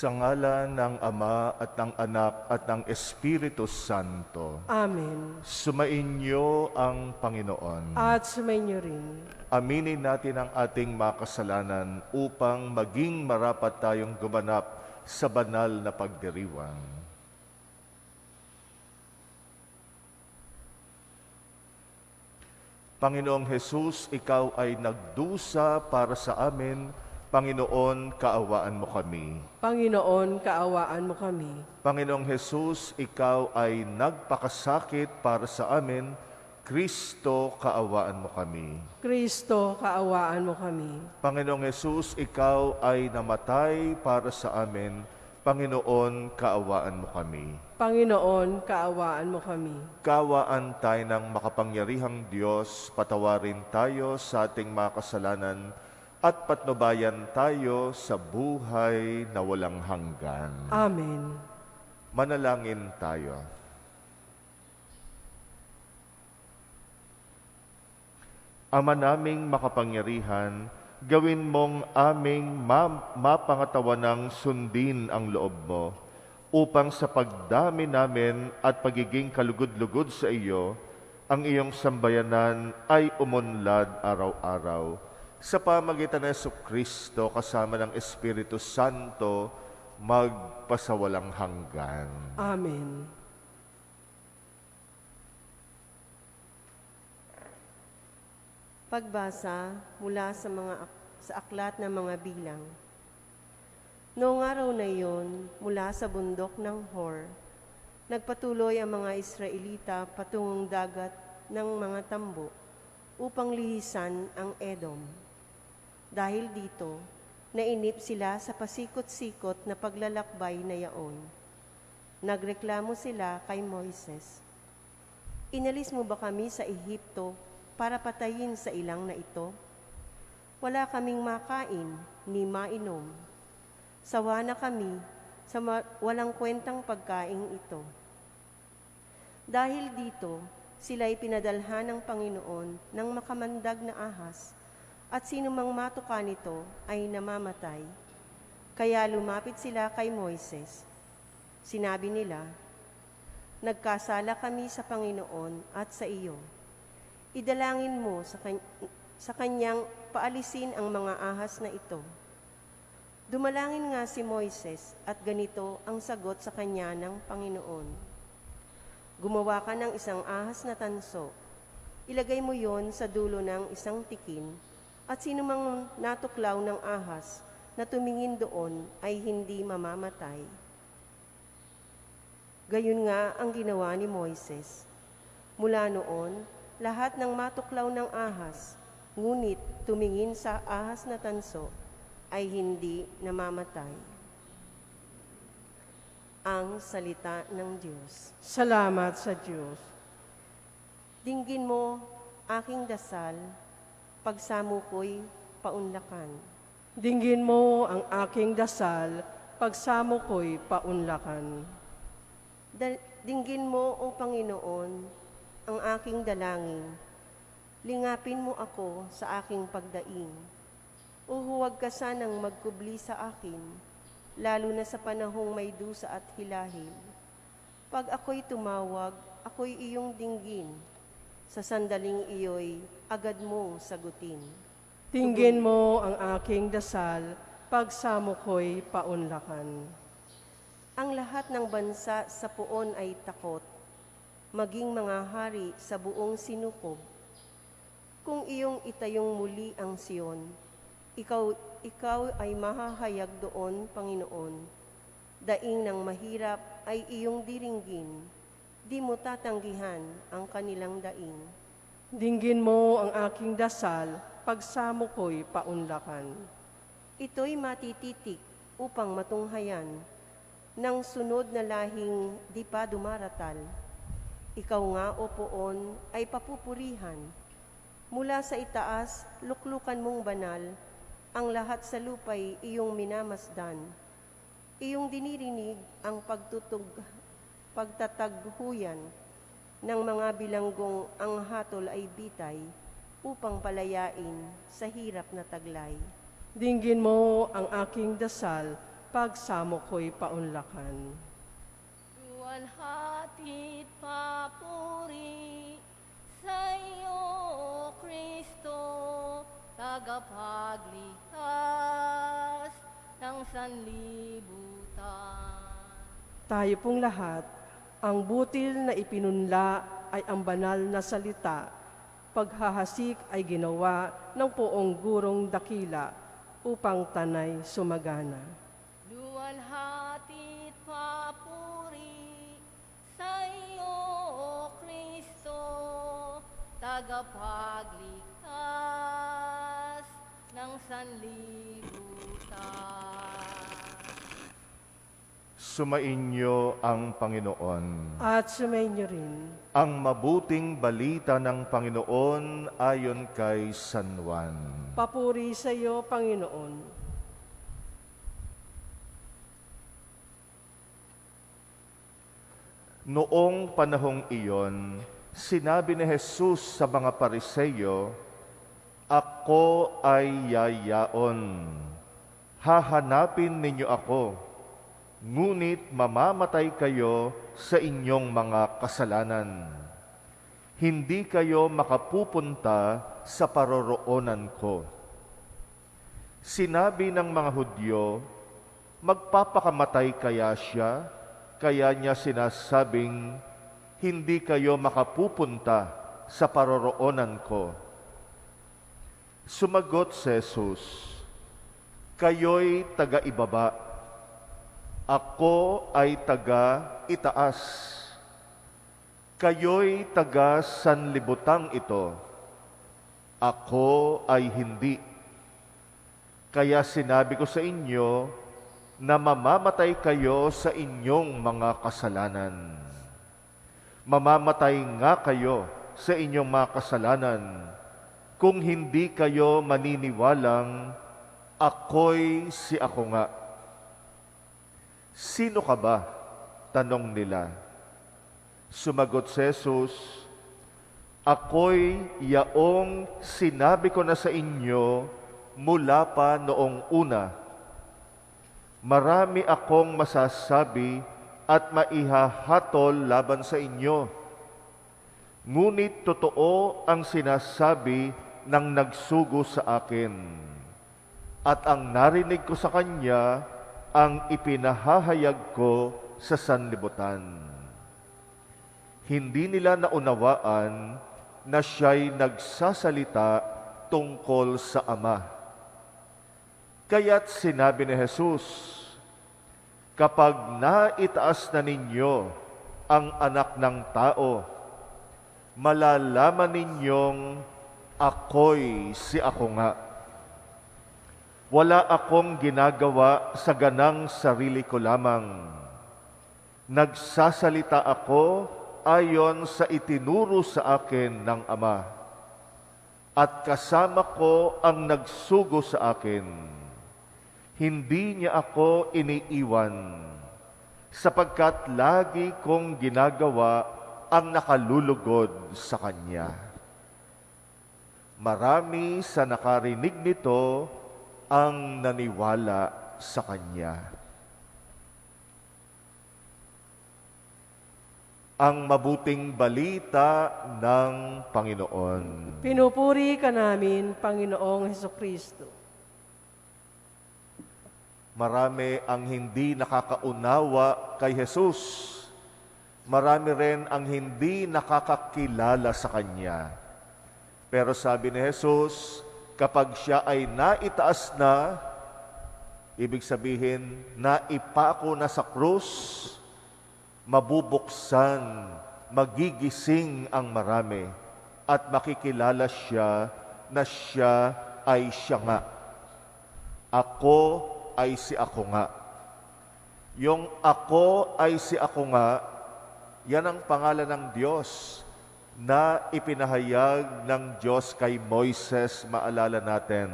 Sa ngalan ng Ama at ng Anak at ng Espiritu Santo. Amen. Sumainyo ang Panginoon. At sumainyo rin. Aminin natin ang ating mga kasalanan upang maging marapat tayong gumanap sa banal na pagdiriwang. Panginoong Hesus, Ikaw ay nagdusa para sa amin. Panginoon, kaawaan mo kami. Panginoon, kaawaan mo kami. Panginoong Hesus, Ikaw ay nagpakasakit para sa amin. Kristo, kaawaan mo kami. Kristo, kaawaan mo kami. Panginoong Hesus, Ikaw ay namatay para sa amin. Panginoon, kaawaan mo kami. Panginoon, kaawaan mo kami. Kaawaan tayo ng makapangyarihang Diyos, patawarin tayo sa ating mga kasalanan at patnubayan tayo sa buhay na walang hanggan. Amen. Manalangin tayo. Ama naming makapangyarihan, gawin mong aming mapangatawanang sundin ang loob mo, upang sa pagdami namin at pagiging kalugod-lugod sa iyo, ang iyong sambayanan ay umunlad araw-araw. Sa pamagitan ng Jesucristo kasama ng Espiritu Santo, magpasawalang hanggan. Amen. Pagbasa mula sa aklat ng mga bilang. Noong araw na iyon, mula sa bundok ng Hor, nagpatuloy ang mga Israelita patungong dagat ng mga tambo upang lihisan ang Edom. Dahil dito, nainip sila sa pasikot-sikot na paglalakbay na yaon. Nagreklamo sila kay Moises, "Inalis mo ba kami sa Ehipto para patayin sa ilang na ito? Wala kaming makain ni mainom. Sawa na kami sa walang kwentang pagkaing ito." Dahil dito, sila'y pinadalhan ng Panginoon ng makamandag na ahas, at sinumang matuka nito ay namamatay. Kaya lumapit sila kay Moises. Sinabi nila, "Nagkasala kami sa Panginoon at sa iyo. Idalangin mo sa kanyang paalisin ang mga ahas na ito." Dumalangin nga si Moises at ganito ang sagot sa kanya ng Panginoon. "Gumawa ka ng isang ahas na tanso. Ilagay mo yon sa dulo ng isang tikin, at sinumang natuklaw ng ahas na tumingin doon ay hindi mamamatay." Gayon nga ang ginawa ni Moises. Mula noon, lahat ng matuklaw ng ahas, ngunit tumingin sa ahas na tanso, ay hindi namamatay. Ang salita ng Diyos. Salamat sa Diyos. Dinggin mo aking dasal, pagsamo ko'y paunlakan. Dinggin mo ang aking dasal, pagsamo ko'y paunlakan. Dinggin mo, O Panginoon, ang aking dalangin. Lingapin mo ako sa aking pagdaing. O huwag ka sanang magkubli sa akin, lalo na sa panahong may dusa at hilahil. Pag ako'y tumawag, ako'y iyong dinggin. Sa sandaling iyo'y agad mong sagutin. Dinggin mo ang aking dasal, pagsamo ko'y paunlakan. Ang lahat ng bansa sa puon ay takot, maging mga hari sa buong sinukob. Kung iyong itayong muli ang Siyon, ikaw ay mahahayag doon, Panginoon. Daing ng mahirap ay iyong diringgin, di mo tatanggihan ang kanilang daing. Dinggin mo ang aking dasal, pagsamo ko'y paunlakan. Ito'y matititik upang matunghayan ng sunod na lahing di pa dumaratal. Ikaw nga, O Poon, ay papupurihan. Mula sa itaas, luklukan mong banal, ang lahat sa lupa'y iyong minamasdan. Iyong dinirinig ang pagtataghuyan ng mga bilanggong ang hatol ay bitay upang palayain sa hirap na taglay. Dinggin mo ang aking dasal, pagsamo ko'y paunlakan. Luwalhati't papuri sa iyo, O Kristo, tagapagligtas ng sanlibutan. Tayo pong lahat, ang butil na ipinunla ay ang banal na salita. Paghahasik ay ginawa ng poong gurong dakila upang tanay sumagana. Luwalhati't papuri sa iyo, O Kristo, tagapagligtas ng sanlibutan. Sumainyo ang Panginoon. At sumainyo rin. Ang mabuting balita ng Panginoon ayon kay San Juan. Papuri sa iyo, Panginoon. Noong panahong iyon, sinabi ni Jesus sa mga Pariseyo, "Ako ay yayaon. Hahanapin ninyo ako, ngunit mamamatay kayo sa inyong mga kasalanan. Hindi kayo makapupunta sa paroroonan ko." Sinabi ng mga Hudyo, magpapakamatay kaya siya? Kaya niya sinasabing, hindi kayo makapupunta sa paroroonan ko. Sumagot si Jesus, kayo'y taga-ibaba, ako ay taga-itaas. Kayo'y taga-sanlibutang ito, ako ay hindi. Kaya sinabi ko sa inyo, na mamamatay kayo sa inyong mga kasalanan. Mamamatay nga kayo sa inyong mga kasalanan kung hindi kayo maniniwalang ako'y si ako nga. Sino ka ba? Tanong nila. Sumagot si Jesus, ako'y yaong sinabi ko na sa inyo mula pa noong una. Marami akong masasabi at maihahatol laban sa inyo. Ngunit totoo ang sinasabi ng nagsugo sa akin. At ang narinig ko sa kanya, ang ipinahahayag ko sa sanlibutan. Hindi nila naunawaan na siya'y nagsasalita tungkol sa Ama. Kaya't sinabi ni Jesus, kapag naitaas na ninyo ang anak ng tao, malalaman ninyong ako'y si ako nga. Wala akong ginagawa sa ganang sarili ko lamang. Nagsasalita ako ayon sa itinuro sa akin ng Ama. At kasama ko ang nagsugo sa akin. Hindi niya ako iniiwan, sapagkat lagi kong ginagawa ang nakalulugod sa Kanya. Marami sa nakarinig nito ang naniwala sa Kanya. Ang mabuting balita ng Panginoon. Pinupuri ka namin, Panginoong Hesukristo. Marami ang hindi nakakaunawa kay Jesus. Marami rin ang hindi nakakakilala sa Kanya. Pero sabi ni Jesus, kapag siya ay naitaas na, ibig sabihin, naipako na sa krus, mabubuksan, magigising ang marami, at makikilala siya na siya ay siya nga. Ako ay si ako nga. Yung ako ay si ako nga, yan ang pangalan ng Diyos na ipinahayag ng Diyos kay Moises. Maalala natin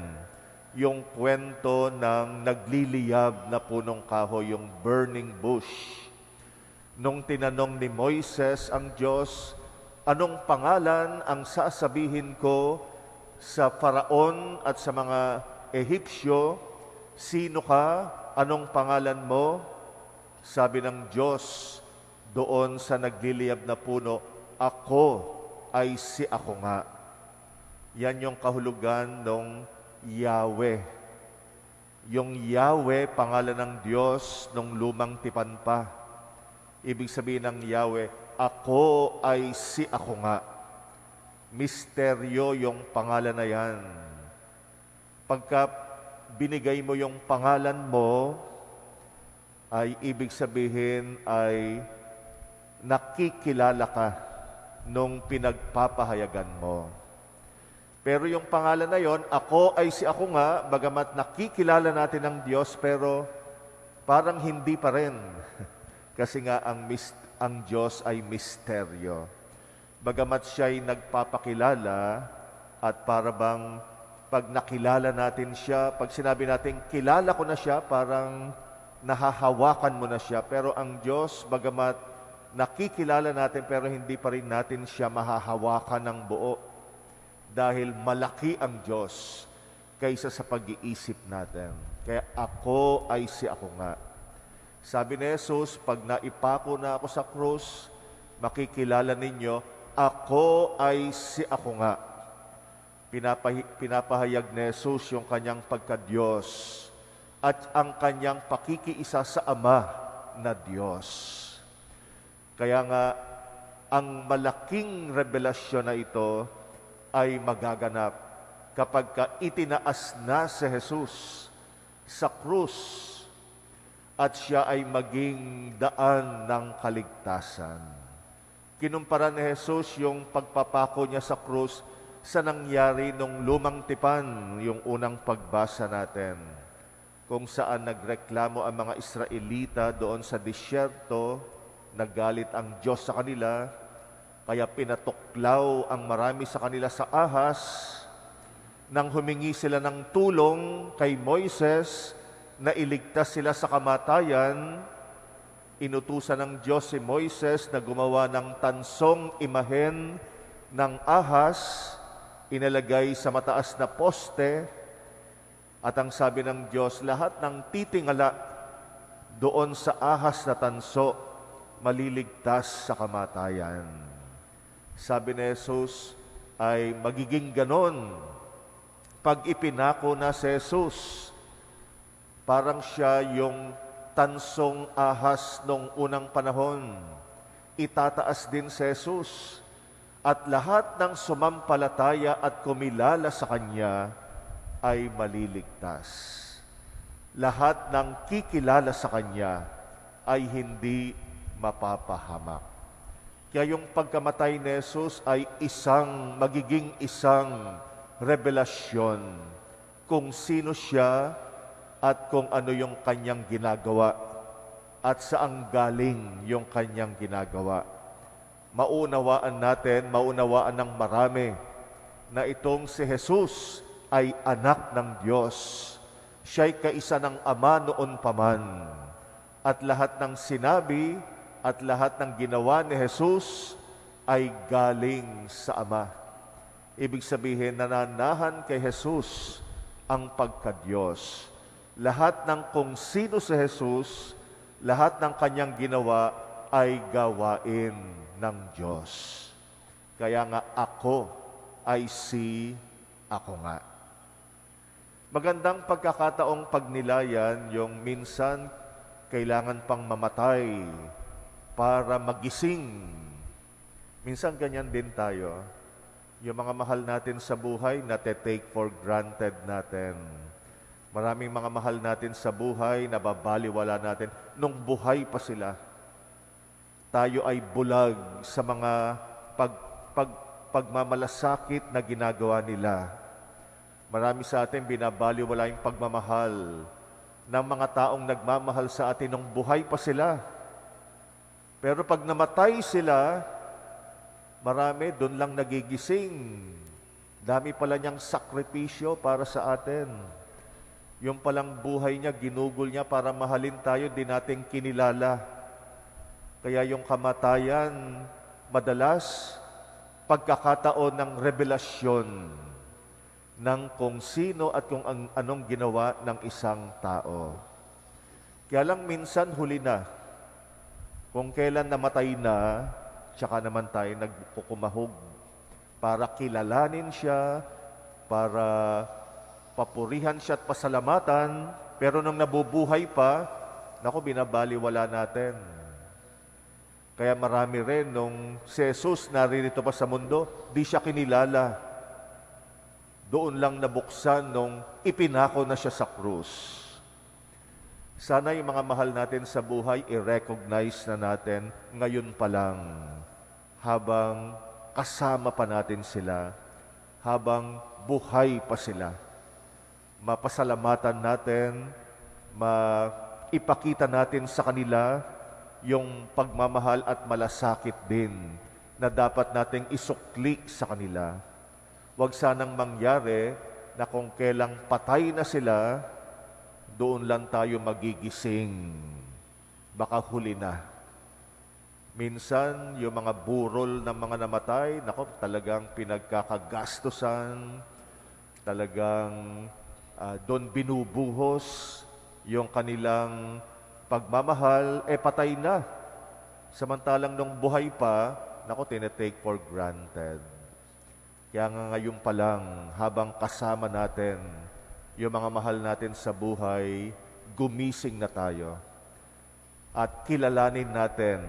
yung kwento ng nagliliyab na punong kahoy, yung burning bush. Nung tinanong ni Moises ang Diyos, anong pangalan ang sasabihin ko sa Faraon at sa mga Ehipsyo? Sino ka? anong pangalan mo? Sabi ng Diyos doon sa nagliliyab na puno, ako ay si ako nga. Yan yung kahulugan ng Yahweh. Yung Yahweh, pangalan ng Diyos nung lumang tipan pa. Ibig sabihin ng Yahweh, ako ay si ako nga. Misteryo yung pangalan na yan. Pagka binigay mo yung pangalan mo, ay ibig sabihin ay nakikilala ka nung pinagpapahayagan mo. Pero yung pangalan na yon, ako ay si ako nga, bagamat nakikilala natin ang Diyos, pero parang hindi pa rin. Kasi nga ang Diyos ay misteryo. Bagamat siya'y nagpapakilala at para bang pag nakilala natin siya, pag sinabi natin kilala ko na siya, parang nahahawakan mo na siya. Pero ang Diyos, bagamat nakikilala natin pero hindi pa rin natin siya mahahawakan ng buo. Dahil malaki ang Diyos kaysa sa pag-iisip natin. Kaya ako ay si ako nga. Sabi ni Jesus, pag naipako na ako sa krus, makikilala ninyo, ako ay si ako nga. Pinapahayag ni Jesus yung kanyang pagka-Diyos at ang kanyang pakikiisa sa Ama na Diyos. Kaya nga, ang malaking revelasyon na ito ay magaganap kapag itinaas na si Jesus sa krus at siya ay maging daan ng kaligtasan. Kinumpara ni Jesus yung pagpapako niya sa krus sa nangyari nung lumang tipan, yung unang pagbasa natin, kung saan nagreklamo ang mga Israelita doon sa disyerto, nagalit ang Diyos sa kanila, kaya pinatuklaw ang marami sa kanila sa ahas. Nang humingi sila ng tulong kay Moises na iligtas sila sa kamatayan, inutusan ng Diyos si Moises na gumawa ng tansong imahen ng ahas, inalagay sa mataas na poste, at ang sabi ng Diyos, lahat ng titingala doon sa ahas na tanso, maliligtas sa kamatayan. Sabi ni Jesus ay magiging ganon pag ipinako na si Jesus. Parang siya yung tansong ahas nung unang panahon. Itataas din si Jesus at lahat ng sumampalataya at kumilala sa Kanya ay maliligtas. Lahat ng kikilala sa Kanya ay hindi mapapahamak. Kaya yung pagkamatay ni Jesus ay magiging isang revelasyon kung sino siya at kung ano yung kanyang ginagawa at saan galing yung kanyang ginagawa. Maunawaan ng marami na itong si Jesus ay anak ng Diyos. Siya'y kaisa ng Ama noon paman. At lahat ng sinabi at lahat ng ginawa ni Jesus ay galing sa Ama. Ibig sabihin, nananahan kay Jesus ang pagka-Diyos. Lahat ng kung sino si Jesus, lahat ng kanyang ginawa ay gawain ng Diyos. Kaya nga ako ay si ako nga. Magandang pagkakataong pagnilayan yung minsan kailangan pang mamatay para magising. Minsan ganyan din tayo. Yung mga mahal natin sa buhay, nate-take for granted natin. Maraming mga mahal natin sa buhay, nababaliwala natin nung buhay pa sila. Tayo ay bulag sa mga pagmamalasakit na ginagawa nila. Marami sa atin binabaliwala yung pagmamahal ng mga taong nagmamahal sa atin nung buhay pa sila. Pero pag namatay sila, marami doon lang nagigising. Dami pala niyang sakripisyo para sa atin. Yung palang buhay niya, ginugol niya para mahalin tayo, di natin kinilala. Kaya yung kamatayan, madalas, pagkakataon ng revelasyon ng kung sino at kung anong ginawa ng isang tao. Kaya lang minsan huli na. Kung kailan namatay na, tsaka naman tayo nagkukumahog para kilalanin siya, para papurihan siya at pasalamatan, pero nung nabubuhay pa, naku, binabaliwala natin. Kaya marami rin nung si Jesus naririto pa sa mundo, di siya kinilala. Doon lang nabuksan nung ipinako na siya sa krus. Sana yung mga mahal natin sa buhay, i-recognize na natin ngayon pa lang, habang kasama pa natin sila, habang buhay pa sila. Mapasalamatan natin, maipakita natin sa kanila yung pagmamahal at malasakit din na dapat nating isukli sa kanila. Huwag sanang mangyari na kung kailang patay na sila, doon lang tayo magigising. Baka huli na. Minsan, yung mga burol ng mga namatay, nako, talagang pinagkakagastusan, talagang doon binubuhos yung kanilang pagmamahal, patay na. Samantalang nung buhay pa, nako, tinetake for granted. Kaya nga ngayon pa lang, habang kasama natin yung mga mahal natin sa buhay, gumising na tayo. At kilalanin natin,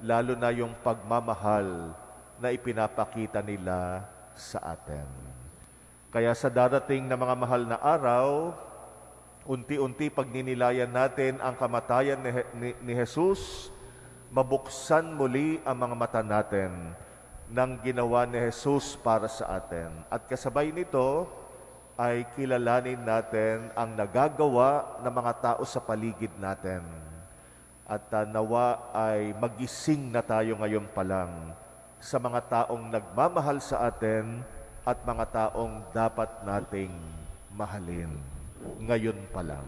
lalo na yung pagmamahal na ipinapakita nila sa atin. Kaya sa darating na mga mahal na araw, unti-unti pagninilayan natin ang kamatayan ni Jesus, mabuksan muli ang mga mata natin ng ginawa ni Jesus para sa atin. At kasabay nito ay kilalanin natin ang nagagawa ng mga tao sa paligid natin. At nawa ay magising na tayo ngayon pa lang sa mga taong nagmamahal sa atin at mga taong dapat nating mahalin ngayon pa lang.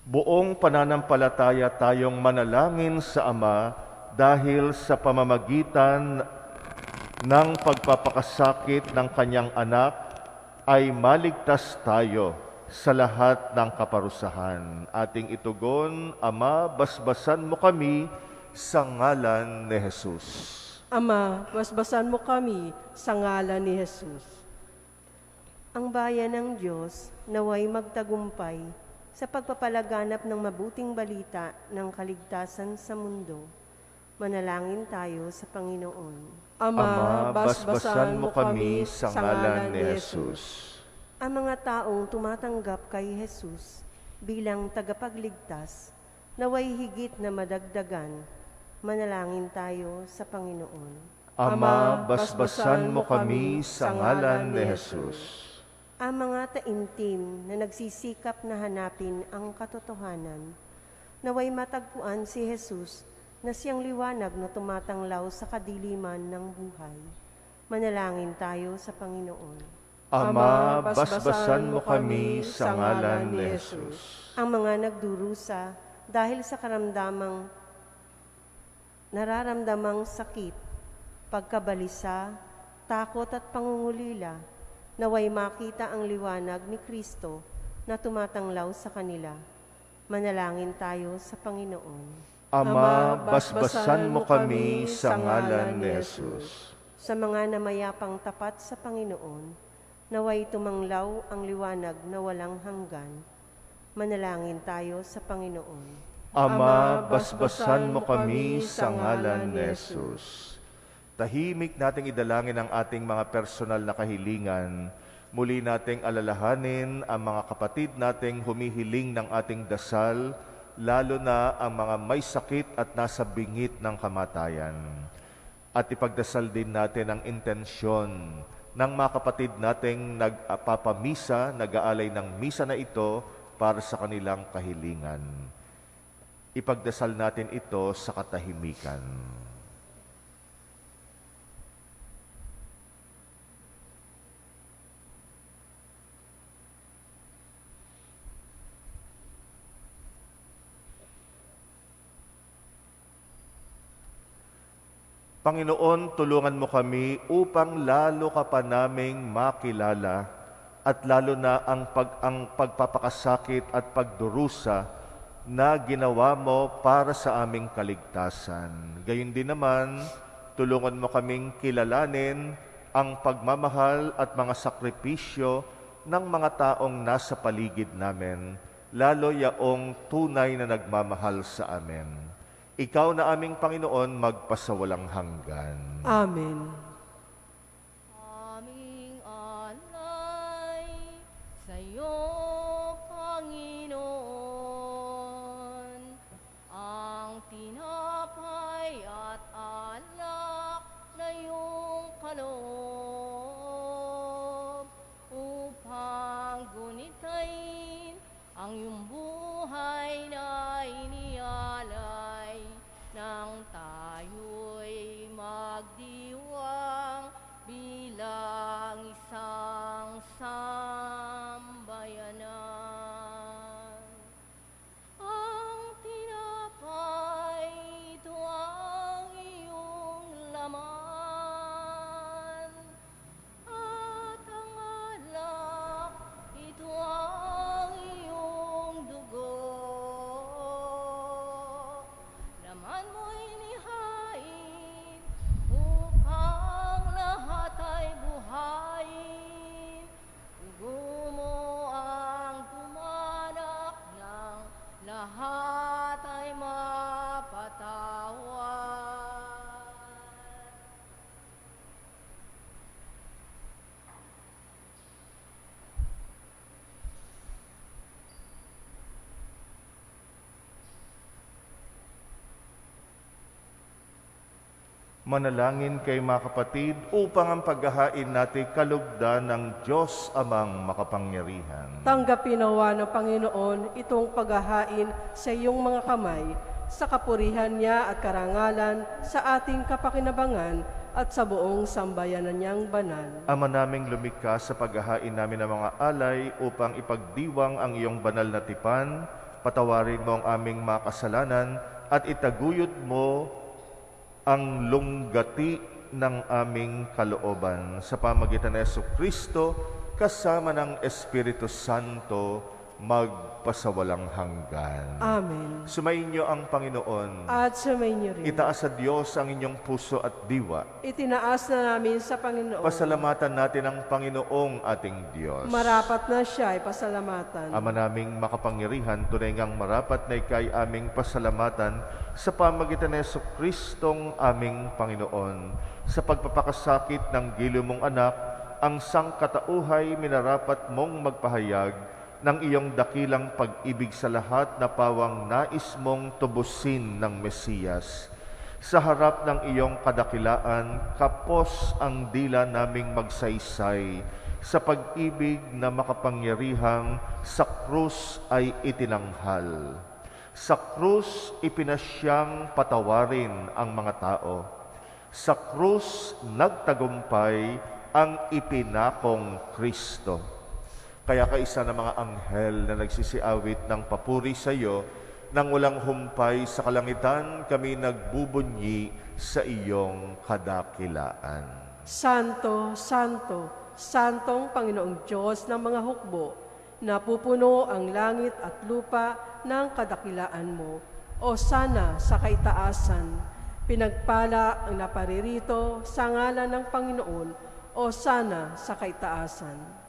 Buong pananampalataya tayong manalangin sa Ama dahil sa pamamagitan ng pagpapakasakit ng Kanyang anak ay maligtas tayo sa lahat ng kaparusahan. Ating itugon, Ama, basbasan mo kami sa ngalan ni Jesus. Ama, basbasan mo kami sa ngalan ni Jesus. Ang bayan ng Diyos naway magtagumpay sa pagpapalaganap ng mabuting balita ng kaligtasan sa mundo. Manalangin tayo sa Panginoon. Ama, basbasan mo kami sa ngalan ni Jesus. Ang mga taong tumatanggap kay Jesus bilang tagapagligtas, naway higit na madagdagan. Manalangin tayo sa Panginoon. Ama, basbasan mo kami sa ngalan ni Jesus. Ang mga taimtim na nagsisikap na hanapin ang katotohanan, naway matagpuan si Jesus na siyang liwanag na tumatanglaw sa kadiliman ng buhay. Manalangin tayo sa Panginoon. Ama, basbasan mo kami sa ngalan ni Jesus. Ang mga nagdurusa dahil sa nararamdamang sakit, pagkabalisa, takot at pangungulila, naway makita ang liwanag ni Kristo na tumatanglaw sa kanila. Manalangin tayo sa Panginoon. Ama, basbasan mo kami sa ngalan ni Jesus. Sa mga namayapang tapat sa Panginoon, naway tumanglaw ang liwanag na walang hanggan. Manalangin tayo sa Panginoon. Ama, basbasan mo kami sa ngalan ni Jesus. Tahimik nating idalangin ang ating mga personal na kahilingan. Muli nating alalahanin ang mga kapatid nating humihiling ng ating dasal, lalo na ang mga may sakit at nasa bingit ng kamatayan. At ipagdasal din natin ang intensyon ng mga kapatid nating nagpapamisa, nag-aalay ng misa na ito para sa kanilang kahilingan. Ipagdasal natin ito sa katahimikan. Panginoon, tulungan mo kami upang lalo ka pa naming makilala at lalo na ang pagpapakasakit at pagdurusa na ginawa mo para sa aming kaligtasan. Gayon din naman, tulungan mo kaming kilalanin ang pagmamahal at mga sakripisyo ng mga taong nasa paligid namin, lalo yaong tunay na nagmamahal sa amin. Ikaw na aming Panginoon, magpasawalang hanggan. Amen. Aming alay sa iyo, Panginoon, ang tinapay at alak na iyong kaloob, upang gunitain ang iyong buhay na inialay, nang tayo'y magdiwang bilang isang sambayanan. Ang tinapay, ito ang iyong laman, at ang alak, ito ang iyong dugo. Laman mo'y inihain upang lahat ay buhayin. Dugo mo ang tumanak ng lahat ay mapatawad. Manalangin kay mga kapatid upang ang paghahain natin kalugdan ng Diyos amang makapangyarihan. Tanggapin nawa ng Panginoon itong paghahain sa iyong mga kamay, sa kapurihan niya at karangalan, sa ating kapakinabangan at sa buong sambayanan niyang banal. Ama naming lumikha, sa paghahain namin ng mga alay upang ipagdiwang ang iyong banal na tipan, patawarin mo ang aming mga kasalanan at itaguyod mo ang lunggati ng aming kalooban. Sa pamagitan ng Jesucristo, kasama ng Espiritu Santo, magpasawalang hanggan. Amen. Sumainyo ang Panginoon. At sumainyo rin. Itaas sa Diyos ang inyong puso at diwa. Itinaas na namin sa Panginoon. Pasalamatan natin ang Panginoong ating Diyos. Marapat na siya ay pasalamatan. Ama naming makapangyarihan, tunay ngang marapat na ikay aming pasalamatan sa pamagitan ng Jesucristong aming Panginoon. Sa pagpapakasakit ng giliw mong anak, ang sangkatauhay minarapat mong magpahayag ng iyong dakilang pag-ibig sa lahat na pawang nais mong tubusin ng Mesiyas. Sa harap ng iyong kadakilaan, kapos ang dila naming magsaysay sa pag-ibig na makapangyarihang sa krus ay itinanghal. Sa krus, ipinasyang patawarin ang mga tao. Sa krus, nagtagumpay ang ipinakong Kristo. Kaya kaisa ng mga anghel na nagsisiawit ng papuri sa iyo, nang walang humpay sa kalangitan, kami nagbubunyi sa iyong kadakilaan. Santo, Santo, Santong Panginoong Diyos ng mga hukbo, napupuno ang langit at lupa ng kadakilaan mo. O sana sa kaitaasan, pinagpala ang naparirito sa ngalan ng Panginoon, o sana sa kaitaasan.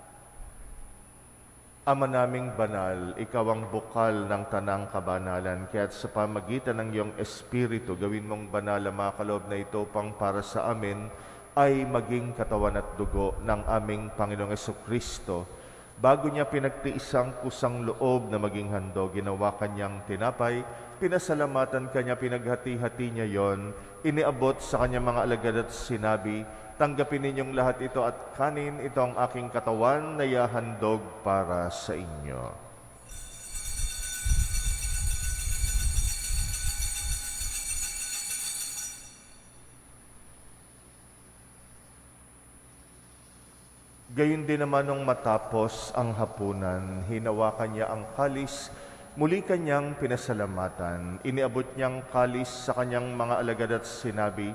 Ama naming banal, ikaw ang bukal ng tanang kabanalan, kaya't sa pamagitan ng iyong Espiritu, gawin mong banal ang mga kaloob na ito pang para sa amin, ay maging katawan at dugo ng aming Panginoong Jesucristo. Bago niya pinagtiisang kusang loob na maging handog, ginawa kanyang tinapay, pinasalamatan kanya, pinaghati-hati niya yon, iniabot sa kanyang mga alagad at sinabi, tanggapin ninyong lahat ito at kanin, ito ang aking katawan na ihahandog para sa inyo. Gayun din naman nung matapos ang hapunan, hinawakan niya ang kalis, muli kanyang pinasalamatan. Iniabot niyang kalis sa kanyang mga alagad at sinabi,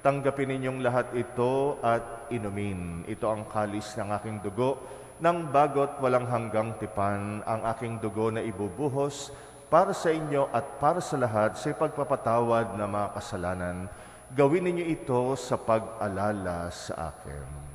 Tanggapin ninyong lahat ito at inumin. Ito ang kalis ng aking dugo, ng bagot walang hanggang tipan, ang aking dugo na ibubuhos para sa inyo at para sa lahat sa pagpapatawad ng mga kasalanan. Gawin ninyo ito sa pag-alala sa akin.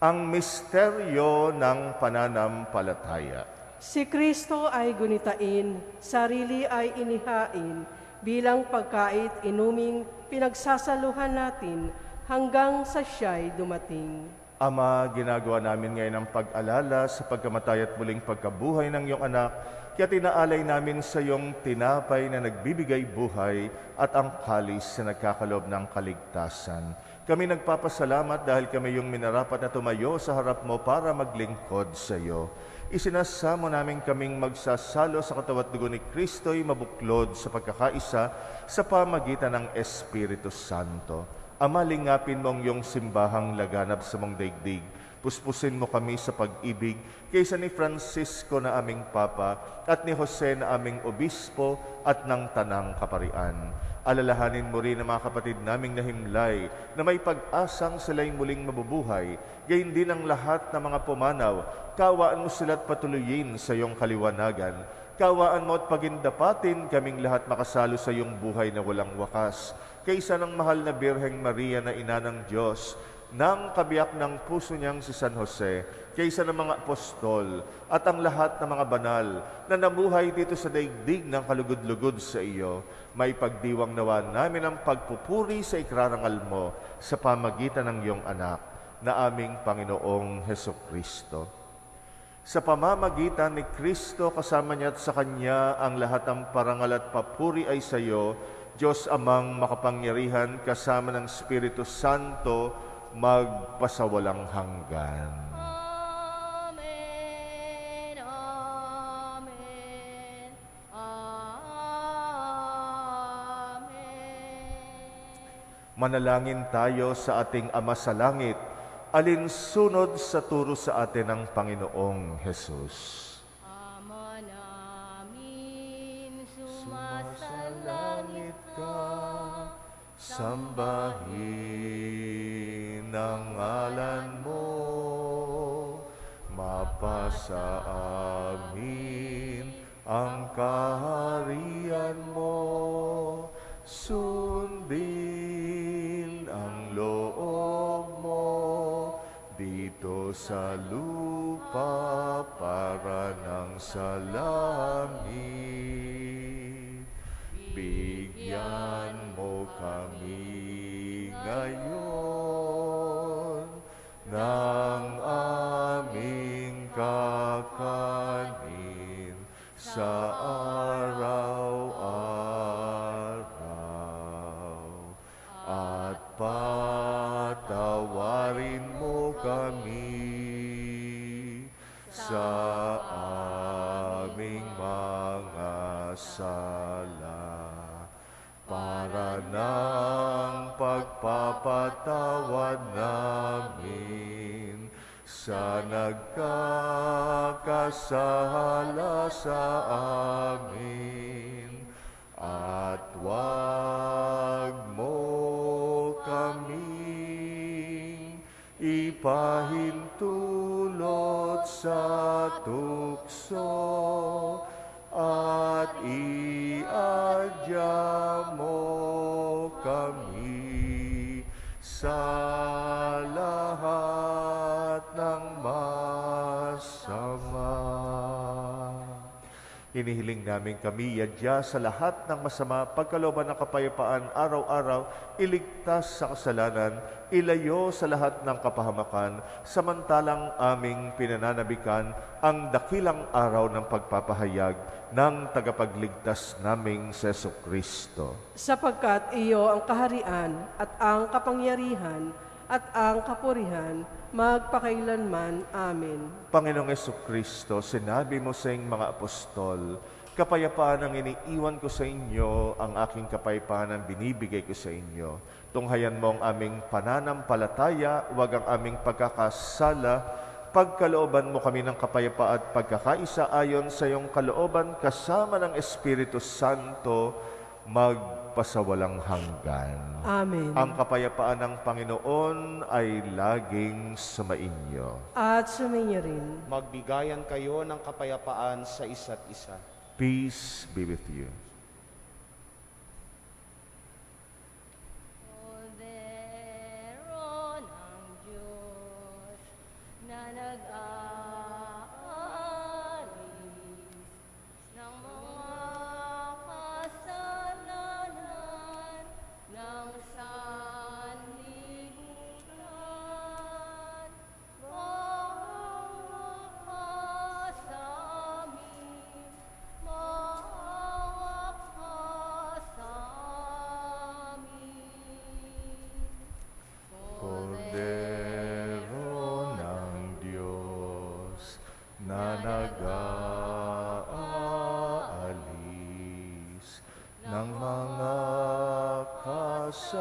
Ang misteryo ng pananampalataya. Si Kristo ay gunitain, sarili ay inihain, bilang pagkait inuming pinagsasaluhan natin hanggang sa siya'y dumating. Ama, ginagawa namin ngayon ang pag-alala sa pagkamatay at muling pagkabuhay ng iyong anak, kaya tinaalay namin sa iyong tinapay na nagbibigay buhay at ang kalis na nagkakaloob ng kaligtasan. Kami nagpapasalamat dahil kami yung minarapat na tumayo sa harap mo para maglingkod sa iyo. Isinasamo namin kaming magsasalo sa katawan at dugo ni Kristo'y mabuklod sa pagkakaisa sa pamagitan ng Espiritu Santo. Ama, lingapin mo ang iyong simbahang laganap sa mong daigdig. Puspusin mo kami sa pag-ibig kaysa ni Francisco na aming Papa at ni Jose na aming Obispo at ng Tanang Kaparian. Alalahanin mo rin ang mga kapatid naming nahimlay na may pag-asang sila'y muling mabubuhay, gayon din ang lahat ng mga pumanaw. Kawaan mo sila't patuloyin sa iyong kaliwanagan. Kawaan mo at pagindapatin kaming lahat makasalo sa iyong buhay na walang wakas. Kaysa ng mahal na Birheng Maria na ina ng Diyos, ng kabiyak ng puso niyang si San Jose, kaysa ng mga apostol at ang lahat ng mga banal na namuhay dito sa daigdig ng kalugod-lugod sa iyo, may pagdiwang nawa namin ang pagpupuri sa ikrarangal mo sa pamagitan ng iyong anak na aming Panginoong Hesukristo. Sa pamamagitan ni Kristo, kasama niya at sa Kanya ang lahat ng parangal at papuri ay sa iyo, Diyos Amang makapangyarihan kasama ng Espiritu Santo, magpasawalang hanggan. Amen. Amen. Amen. Manalangin tayo sa ating Ama sa Langit, alinsunod sa turo sa atin ng Panginoong Hesus. Ama namin, sumasalangit ka, Sambahin ang ngalan mo, mapasa amin ang kaharian mo, sundin ang loob mo, dito sa lupa para ng sa langit. Bigyan mo kami ngayon ng aming kakanin sa araw-araw. At patawarin mo kami sa aming mga sala, para ng pagpapatawad namin sa nagkakasala sa amin. At wag mo kaming ipahintulot sa tukso, at iadya mo kami sa lahat ng masama. Hinihiling namin kami yadya sa lahat ng masama, pagkalooban ng kapayapaan araw-araw, iligtas sa kasalanan, ilayo sa lahat ng kapahamakan, samantalang aming pinananabikan ang dakilang araw ng pagpapahayag ng tagapagligtas naming si Jesucristo. Sapagkat iyo ang kaharian at ang kapangyarihan at ang kapurihan magpakailanman. Amen. Panginoong Jesucristo, sinabi mo sa iyong mga apostol, Kapayapaan ang iniiwan ko sa inyo, ang aking kapayapaan ang binibigay ko sa inyo. Tunghayan mo ang aming pananampalataya, huwag ang aming pagkakasala. Pagkalooban mo kami ng kapayapaan at pagkakaisa ayon sa iyong kalooban, kasama ng Espiritu Santo, magpasawalang hanggan. Amen. Ang kapayapaan ng Panginoon ay laging sumainyo. At sumainyo rin. Magbigayan kayo ng kapayapaan sa isa't isa. Peace be with you. Kordero ng Diyos na nag-aalis ng mga kasalanan ng sanlibutan, maawa ka sa amin, maawa ka sa amin. Kordero ng Diyos na nag-aalis ng mga kasalanan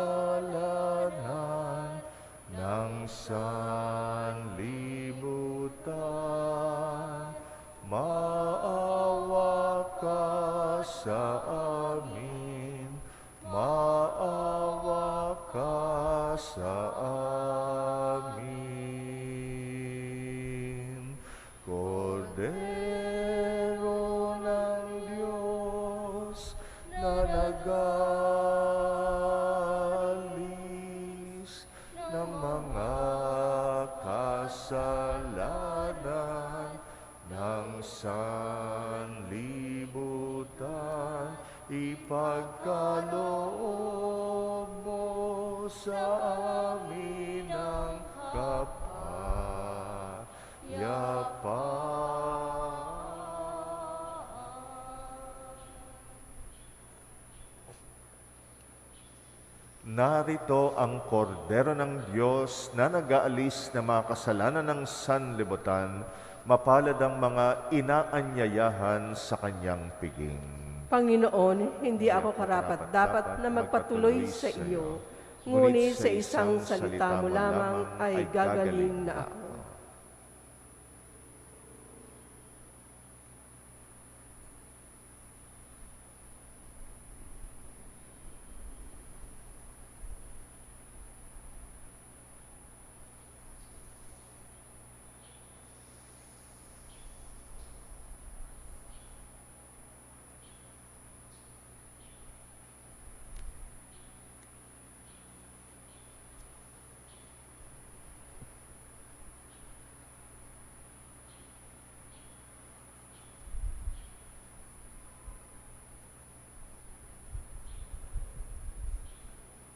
ng sanlibutan, maawa ka sa amin, maawa ka sa amin. Kordero ng Diyos na nag-aalis ng mga kasalanan ng sanlibutan, ipagkaloob mo sa amin ang Narito ang kordero ng Diyos na nag-aalis ng mga kasalanan ng sanlibutan, mapalad ang mga inaanyayahan sa kanyang piging. Panginoon, hindi ako karapat-dapat na magpatuloy sa iyo, ngunit sa isang salita mo lamang ay gagaling na ako.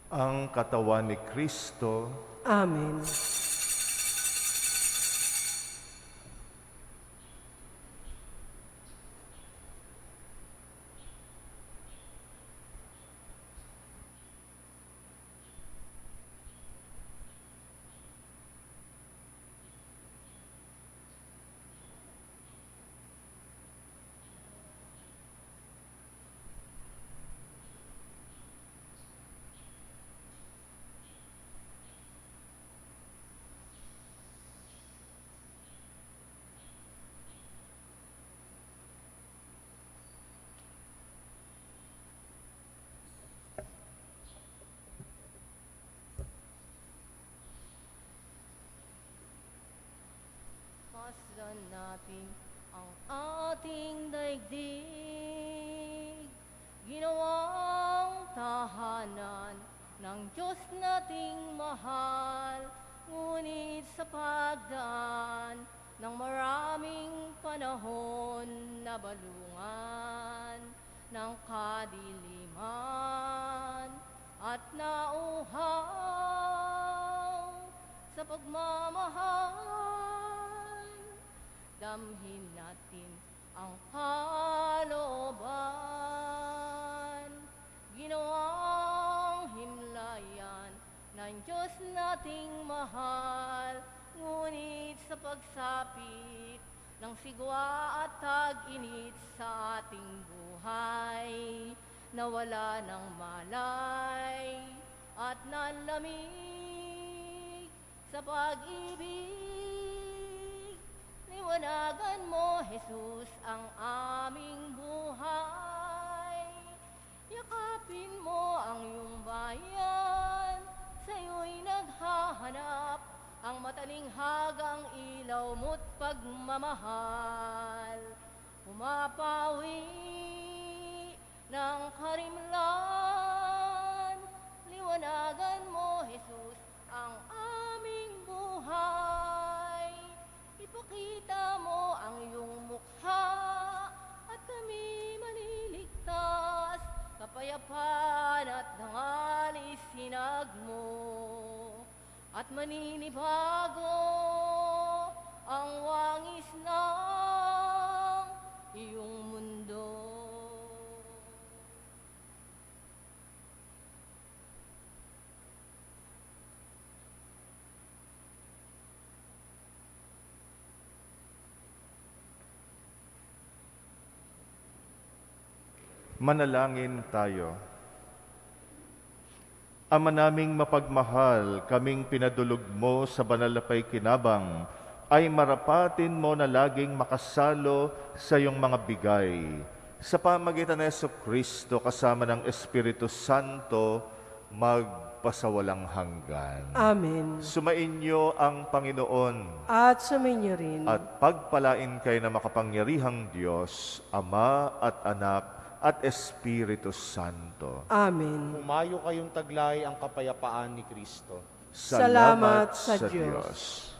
Ang katawan ni Kristo, Amen. Pasdan natin ang ating daigdig, ginawang tahanan ng Diyos nating mahal, ngunit sa pagdaan ng maraming panahon na balungan ng kadiliman at nauhaw sa pagmamahal, damhin natin ang kalooban, ginawang himlayan ng Diyos nating mahal, ngunit sa pagsapit ng sigwa at tag-init sa ating buhay, nawala ng malay at nanlamig sa pag-ibig. Liwanagan mo, Jesus, ang aming buhay. Yakapin mo ang iyong bayan, sa'yo'y naghahanap ang matalinghagang ilaw mo't pagmamahal. Pumapawi ng karimlan, liwanagan mo, Jesus, ang aming buhay. Ipakita mo ang iyong mukha at kami maliligtas, kapayapaan at dangalis sinag mo, at maninibago ang wangis ng iyong mundo. Manalangin tayo. Ama naming mapagmahal, kaming pinadulog mo sa banal na paikinabang, ay marapatin mo na laging makasalo sa iyong mga bigay. Sa pamagitan ng Jesucristo kasama ng Espiritu Santo, magpasawalang hanggan. Amen. Sumainyo ang Panginoon At sumainyo rin. at pagpalain kayo ng makapangyarihang Diyos, Ama at Anak at Espiritu Santo. Amen. Humayo kayong taglay ang kapayapaan ni Kristo. Salamat sa Diyos.